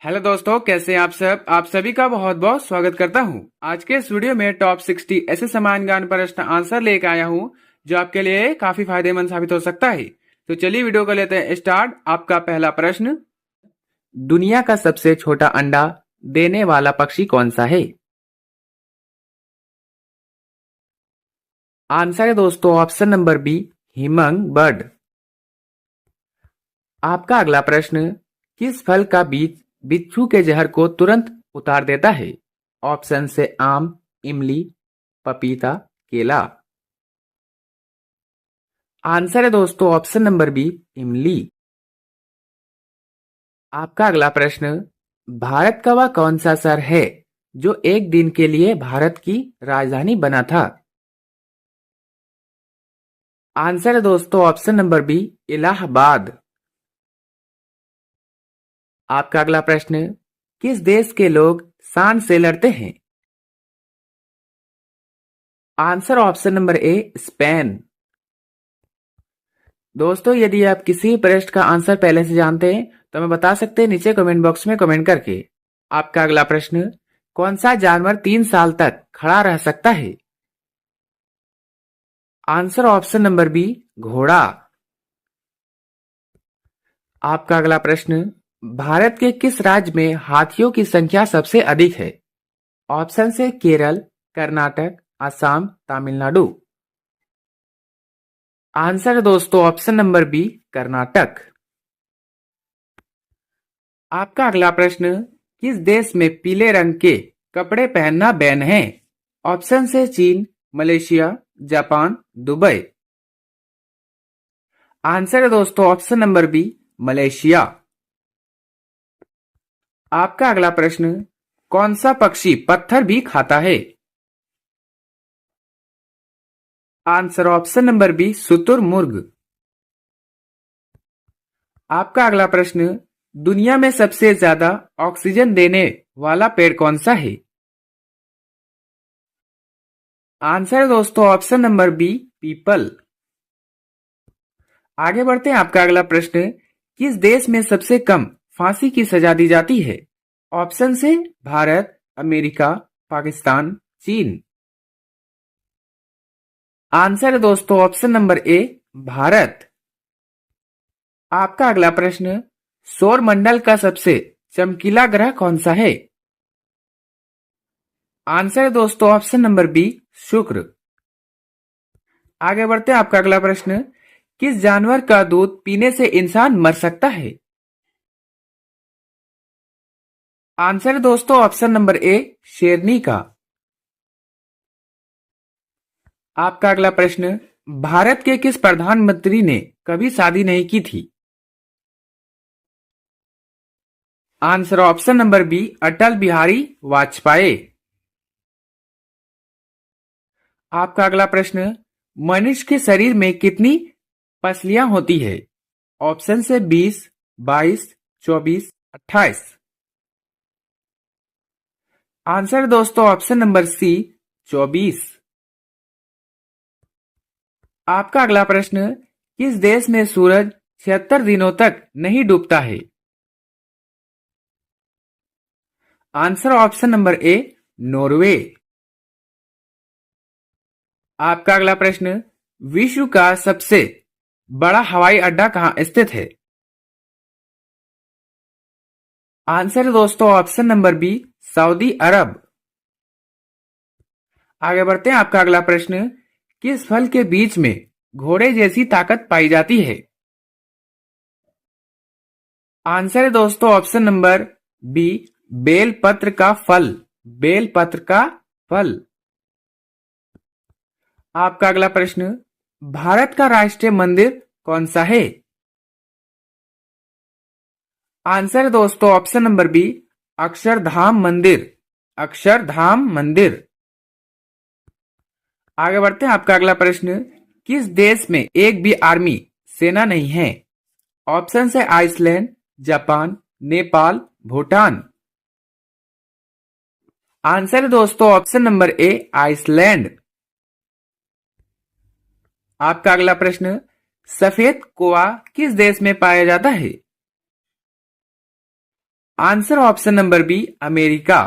Hello दोस्तों, कैसे हैं आप सब। आप सभी का बहुत बहुत स्वागत करता हूं। आज के इस वीडियो में टॉप 60 ऐसे समान ज्ञान प्रश्न आंसर लेकर आया हूं जो आपके लिए काफी फायदेमंद साबित हो सकता है। तो चलिए वीडियो को लेते हैं स्टार्ट। आपका पहला प्रश्न, दुनिया का सबसे छोटा अंडा देने वाला पक्षी कौन सा है। आंसर है दोस्तों ऑप्शन नंबर बी, हिमंग बर्ड। आपका अगला प्रश्न, किस फल का बीज बिच्छू के जहर को तुरंत उतार देता है। ऑप्शन से आम, इमली, पपीता, केला। आंसर है दोस्तों ऑप्शन नंबर बी, इमली। आपका अगला प्रश्न, भारत का वह कौन सा शहर है जो एक दिन के लिए भारत की राजधानी बना था। आंसर है दोस्तों ऑप्शन नंबर बी, इलाहाबाद। आपका अगला प्रश्न, किस देश के लोग सांड से लड़ते हैं। Answer option number A, Spain. दोस्तों यदि आप किसी प्रश्न का आंसर पहले से जानते हैं तो हमें बता सकते हैं नीचे कमेंट बॉक्स में कमेंट करके। आपका अगला प्रश्न, कौन सा जानवर 3 साल तक खड़ा रह सकता है। आंसर ऑप्शन नंबर बी, घोड़ा। आपका अगला प्रश्न, भारत के किस राज्य में हाथियों की संख्या सबसे अधिक है। ऑप्शन से केरल, कर्नाटक, असम, तमिलनाडु। आंसर है दोस्तों ऑप्शन नंबर बी, कर्नाटक। आपका अगला प्रश्न, किस देश में पीले रंग के कपड़े पहनना बैन है। ऑप्शन से चीन, मलेशिया, जापान, दुबई। आंसर है दोस्तों ऑप्शन नंबर बी, मलेशिया। आपका अगला प्रश्न, कौन सा पक्षी पत्थर भी खाता है। आंसर ऑप्शन नंबर बी, शुतुरमुर्ग। आपका अगला प्रश्न, दुनिया में सबसे ज्यादा ऑक्सीजन देने वाला पेड़ कौन सा है। आंसर है दोस्तों ऑप्शन नंबर बी, पीपल। आगे बढ़ते हैं। आपका अगला प्रश्न, किस देश में सबसे कम फांसी की सजा दी जाती है। ऑप्शन से भारत, अमेरिका, पाकिस्तान, चीन। आंसर है दोस्तों ऑप्शन नंबर ए, भारत। आपका अगला प्रश्न, सौर मंडल का सबसे चमकीला ग्रह कौन सा है। आंसर है दोस्तों ऑप्शन नंबर बी, शुक्र। आगे बढ़ते हैं। आपका अगला प्रश्न, किस जानवर का दूध पीने से इंसान मर सकता है। आंसर है दोस्तों ऑप्शन नंबर ए, शेरनी का। आपका अगला प्रश्न, भारत के किस प्रधानमंत्री ने कभी शादी नहीं की थी। Answer option number B, Atal Bihari Vajpayee. आपका अगला प्रश्न, मनुष्य के शरीर में कितनी पसलियां होती है। ऑप्शन से 20, 22, 24, 28। आंसर दोस्तों ऑप्शन नंबर सी, 24। आपका अगला प्रश्न, किस देश में सूरज 76 दिनों तक नहीं डूबता है। Answer option number A, Norway. आपका अगला प्रश्न, विश्व का सबसे बड़ा हवाई अड्डा कहां स्थित है। आंसर है दोस्तों ऑप्शन नंबर बी, सऊदी अरब। आगे बढ़ते हैं। आपका अगला प्रश्न, किस फल के बीज में घोड़े जैसी ताकत पाई जाती है। आंसर है दोस्तों ऑप्शन नंबर बी, बेल पत्र का फल। बेल पत्र का फल। आपका अगला प्रश्न, भारत का राष्ट्रीय मंदिर कौन सा है। आंसर है दोस्तों ऑप्शन नंबर बी, अक्षरधाम मंदिर। अक्षरधाम मंदिर। आगे बढ़ते हैं। आपका अगला प्रश्न, किस देश में एक भी आर्मी सेना नहीं है। ऑप्शन है Iceland, Japan, Nepal, Bhutan. Answer है दोस्तों ऑप्शन नंबर ए, आइसलैंड। आपका अगला प्रश्न, सफेद कोआ किस देश में पाया जाता है। Answer option number B America.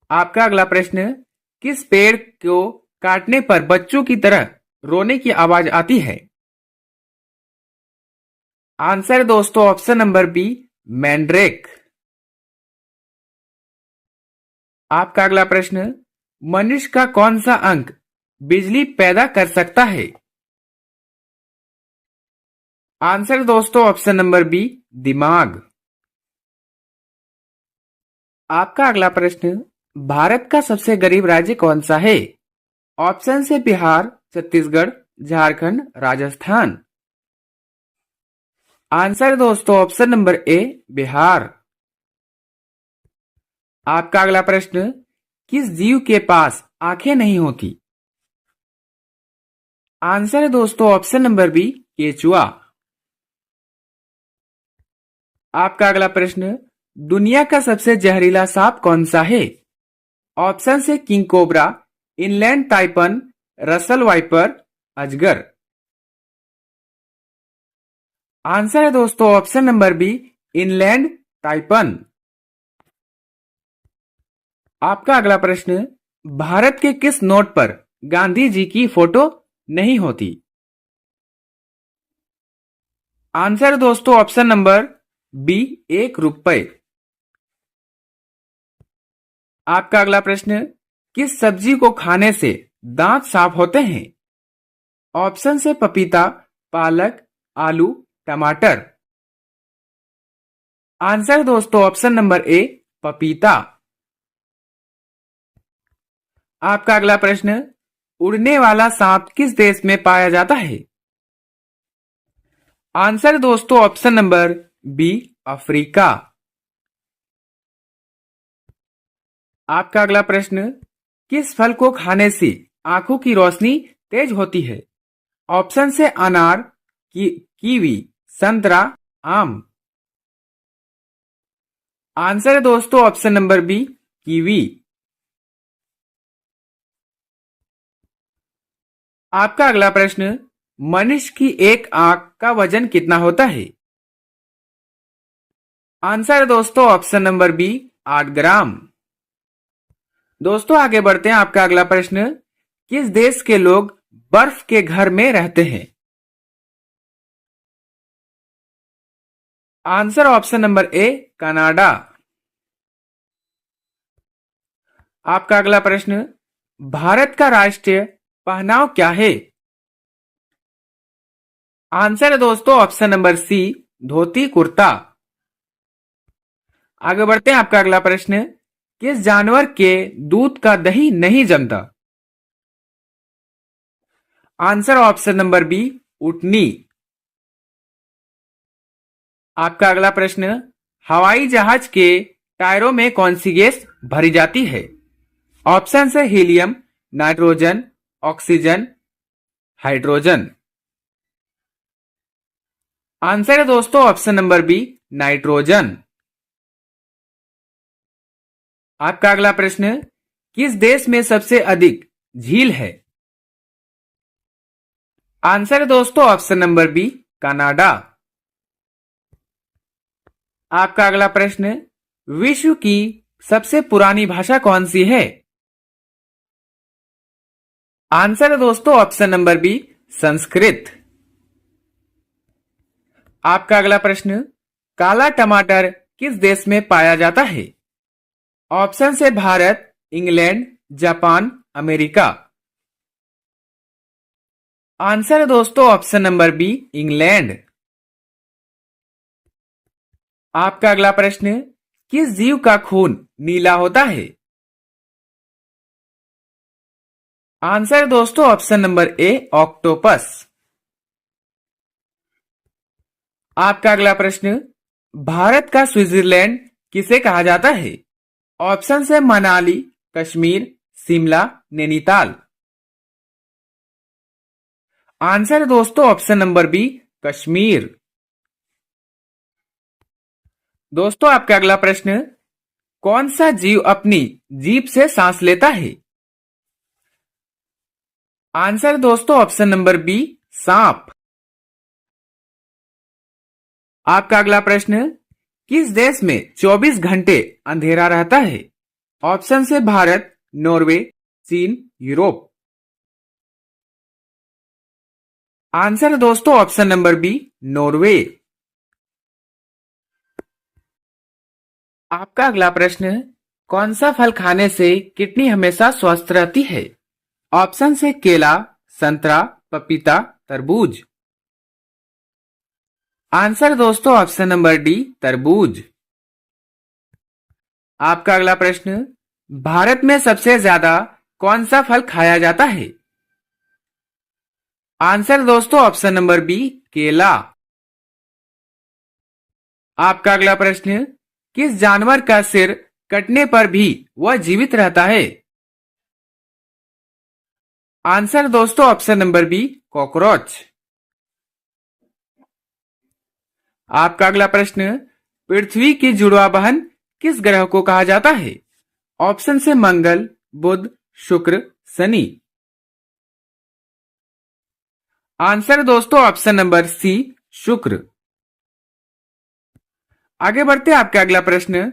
आपका अगला प्रश्न, किस पेड़ को काटने पर बच्चों की तरह रोने की आवाज आती है? आंसर दोस्तों ऑप्शन नंबर बी मैंड्रेक। आपका अगला प्रश्न, मनुष्य का कौन सा अंग बिजली पैदा कर सकता है? आंसर दोस्तों ऑप्शन नंबर बी दिमाग। आपका अगला प्रश्न, भारत का सबसे गरीब राज्य कौन सा है? ऑप्शन से बिहार, छत्तीसगढ़, झारखंड, राजस्थान। आंसर दोस्तों ऑप्शन नंबर ए बिहार। आपका अगला प्रश्न, किस जीव के पास आंखें नहीं होती? आंसर है दोस्तों ऑप्शन नंबर बी केचुआ। आपका अगला प्रश्न, दुनिया का सबसे जहरीला सांप कौन सा है? ऑप्शन से king cobra, inland taipan, Russell viper, अजगर। आंसर है दोस्तों option number B inland taipan. आपका अगला प्रश्न, भारत के किस नोट पर गांधी जी की फोटो नहीं होती? आंसर दोस्तों ऑप्शन नंबर बी 1 रुपए। आपका अगला प्रश्न, किस सब्जी को खाने से दांत साफ होते हैं? ऑप्शन से पपीता, पालक, आलू, टमाटर। आंसर दोस्तों ऑप्शन नंबर ए पपीता। आपका अगला प्रश्न, उड़ने वाला सांप किस देश में पाया जाता है? आंसर दोस्तों ऑप्शन नंबर बी अफ्रीका। आपका अगला प्रश्न, किस फल को खाने से आंखों की रोशनी तेज होती है? ऑप्शन से अनार, कीवी, संतरा, आम। आंसर है दोस्तों ऑप्शन नंबर बी कीवी। आपका अगला प्रश्न, मनुष्य की एक आंख का वजन कितना होता है? आंसर है दोस्तों ऑप्शन नंबर बी 8 ग्राम। दोस्तों आगे बढ़ते हैं। आपका अगला प्रश्न, किस देश के लोग बर्फ के घर में रहते हैं? Answer option number A Canada. आपका अगला प्रश्न, भारत का राष्ट्रीय पहनाव क्या है? आंसर है दोस्तों option number C dhoti kurta. आगे बढ़ते हैं। आपका अगला प्रश्न, किस जानवर के दूध का दही नहीं जमता? आंसर ऑप्शन नंबर बी उटनी। आपका अगला प्रश्न, हवाई जहाज के टायरों में कौन सी गैस भरी जाती है? ऑप्शन है helium, nitrogen, oxygen, hydrogen. Answer है दोस्तों ऑप्शन नंबर बी नाइट्रोजन। आपका अगला प्रश्न, किस देश में सबसे अधिक झील है? आंसर है दोस्तों ऑप्शन नंबर बी कनाडा। आपका अगला प्रश्न, विश्व की सबसे पुरानी भाषा कौन सी है? आंसर है दोस्तों ऑप्शन नंबर बी संस्कृत। आपका अगला प्रश्न, काला टमाटर किस देश में पाया जाता है? ऑप्शन से Bharat, England, Japan, America. Answer है दोस्तों ऑप्शन नंबर बी इंग्लैंड। आपका अगला प्रश्न, किस जीव का खून नीला होता है? आंसर है दोस्तों ऑप्शन नंबर ए ऑक्टोपस। आपका अगला प्रश्न, भारत का स्विट्जरलैंड किसे कहा जाता है? ऑप्शन से मनाली, कश्मीर, शिमला, नैनीताल। आंसर है दोस्तों ऑप्शन नंबर बी कश्मीर। दोस्तों आपका अगला प्रश्न, कौन सा जीव अपनी जीभ से सांस लेता है? आंसर दोस्तों ऑप्शन नंबर बी सांप। आपका अगला प्रश्न, किस देश में 24 घंटे अंधेरा रहता है? ऑप्शन से भारत, नॉर्वे, चीन, यूरोप। आंसर है दोस्तों ऑप्शन नंबर बी, नॉर्वे। आपका अगला प्रश्न, कौन सा फल खाने से किडनी हमेशा स्वस्थ रहती है? ऑप्शन से केला, संतरा, पपीता, तरबूज। आंसर दोस्तों ऑप्शन नंबर डी, तरबूज। आपका अगला प्रश्न, भारत में सबसे ज्यादा कौन सा फल खाया जाता है? आंसर दोस्तों ऑप्शन नंबर बी, केला। आपका अगला प्रश्न, किस जानवर का सिर कटने पर भी वह जीवित रहता है? आंसर दोस्तों ऑप्शन नंबर बी, कॉकरोच। आपका अगला प्रश्न, पृथ्वी की जुड़वा बहन किस ग्रह को कहा जाता है? ऑप्शन से मंगल, बुध, शुक्र, शनि। आंसर दोस्तों ऑप्शन नंबर सी, शुक्र। आगे बढ़ते हैं आपका अगला प्रश्न,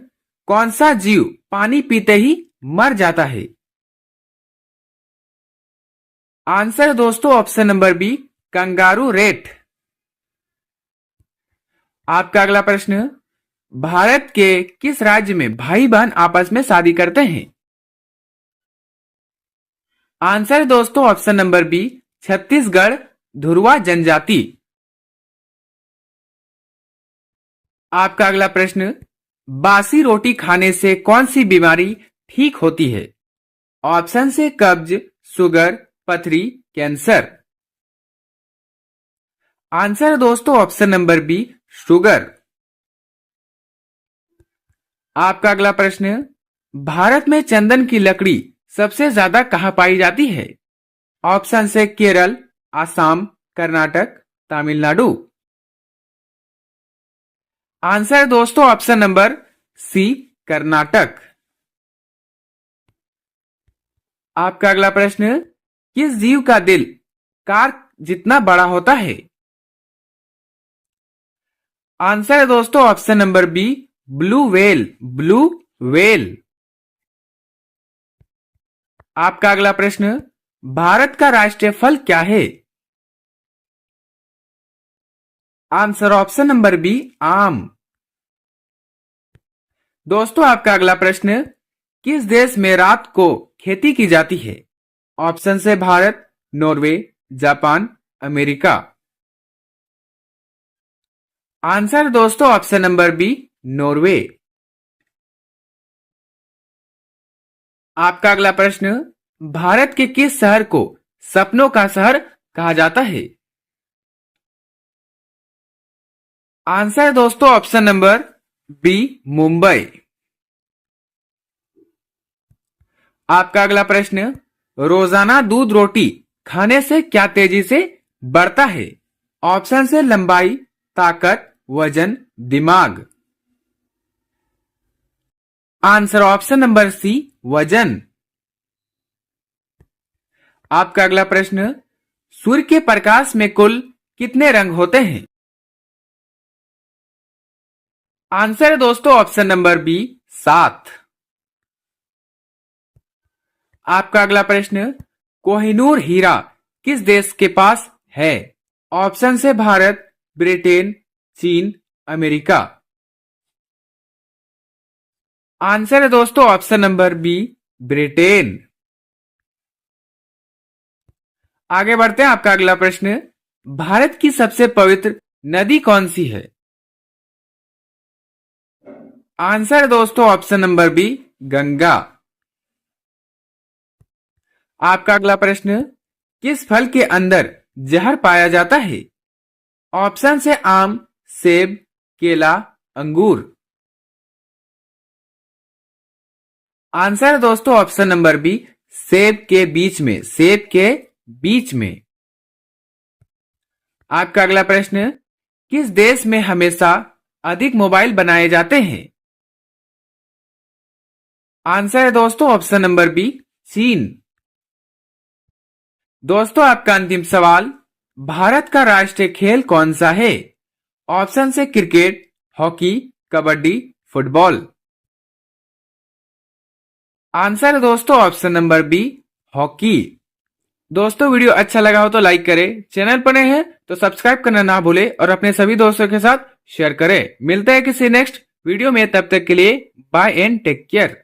कौन सा जीव पानी पीते ही मर जाता है? आंसर दोस्तों option number B, kangaroo rat. आपका अगला प्रश्न, भारत के किस राज्य में भाई बहन आपस में शादी करते हैं? आंसर दोस्तों option number B, Chhattisgarh Dhurwa जनजाति। आपका अगला प्रश्न, बासी रोटी खाने से कौन सी बीमारी ठीक होती है? ऑप्शन से कब्ज, शुगर, पथरी, कैंसर। आंसर दोस्तों ऑप्शन नंबर बी, शुगर। आपका अगला प्रश्न, भारत में चंदन की लकड़ी सबसे ज्यादा कहां पाई जाती है? ऑप्शन से केरल, आसाम, कर्नाटक, तमिलनाडु। आंसर दोस्तों ऑप्शन नंबर सी, कर्नाटक। आपका अगला प्रश्न, किस जीव का दिल कार जितना बड़ा होता है? आंसर है दोस्तों option number B, blue whale, blue whale. आपका अगला प्रश्न, भारत का राष्ट्रीय फल क्या है? आंसर ऑप्शन नंबर बी, आम। दोस्तों आपका अगला प्रश्न, किस देश में रात को खेती की जाती है? ऑप्शन से Bharat, Norway, Japan, America. Answer दोस्तों ऑप्शन नंबर बी, नॉर्वे। आपका अगला प्रश्न, भारत के किस शहर को सपनों का शहर कहा जाता है? आंसर दोस्तों ऑप्शन नंबर बी, मुंबई। आपका अगला प्रश्न, रोजाना दूध रोटी खाने से क्या तेजी से बढ़ता है? ऑप्शन से लंबाई, ताकत, वजन, दिमाग। आंसर ऑप्शन नंबर सी, वजन। आपका अगला प्रश्न, सूर्य के प्रकाश में कुल कितने रंग होते हैं? आंसर है दोस्तों ऑप्शन नंबर बी, 7। आपका अगला प्रश्न, कोहिनूर हीरा किस देश के पास है? ऑप्शन से भारत, ब्रिटेन, चीन, अमेरिका। आंसर है दोस्तों ऑप्शन नंबर बी, ब्रिटेन। आगे बढ़ते हैं आपका अगला प्रश्न, भारत की सबसे पवित्र नदी कौन सी है? आंसर दोस्तों ऑप्शन नंबर बी, गंगा। आपका अगला प्रश्न, किस फल के अंदर जहर पाया जाता है? ऑप्शन से आम, सेब, केला, अंगूर। आंसर दोस्तों ऑप्शन नंबर बी, सेब के बीच में, सेब के बीच में। आपका अगला प्रश्न, किस देश में हमेशा अधिक मोबाइल बनाए जाते हैं? आंसर है दोस्तों ऑप्शन नंबर बी, चीन। दोस्तों आपका अंतिम सवाल, भारत का राष्ट्रीय खेल कौन सा है? ऑप्शन से cricket, hockey, kabaddi, football. Answer है दोस्तों ऑप्शन नंबर बी, हॉकी। दोस्तों वीडियो अच्छा लगा हो तो लाइक करें, चैनल पर नए हैं तो सब्सक्राइब करना ना भूले और अपने सभी दोस्तों के साथ शेयर करें। मिलते हैं किसी नेक्स्ट वीडियो में, तब तक के लिए बाय एंड टेक केयर।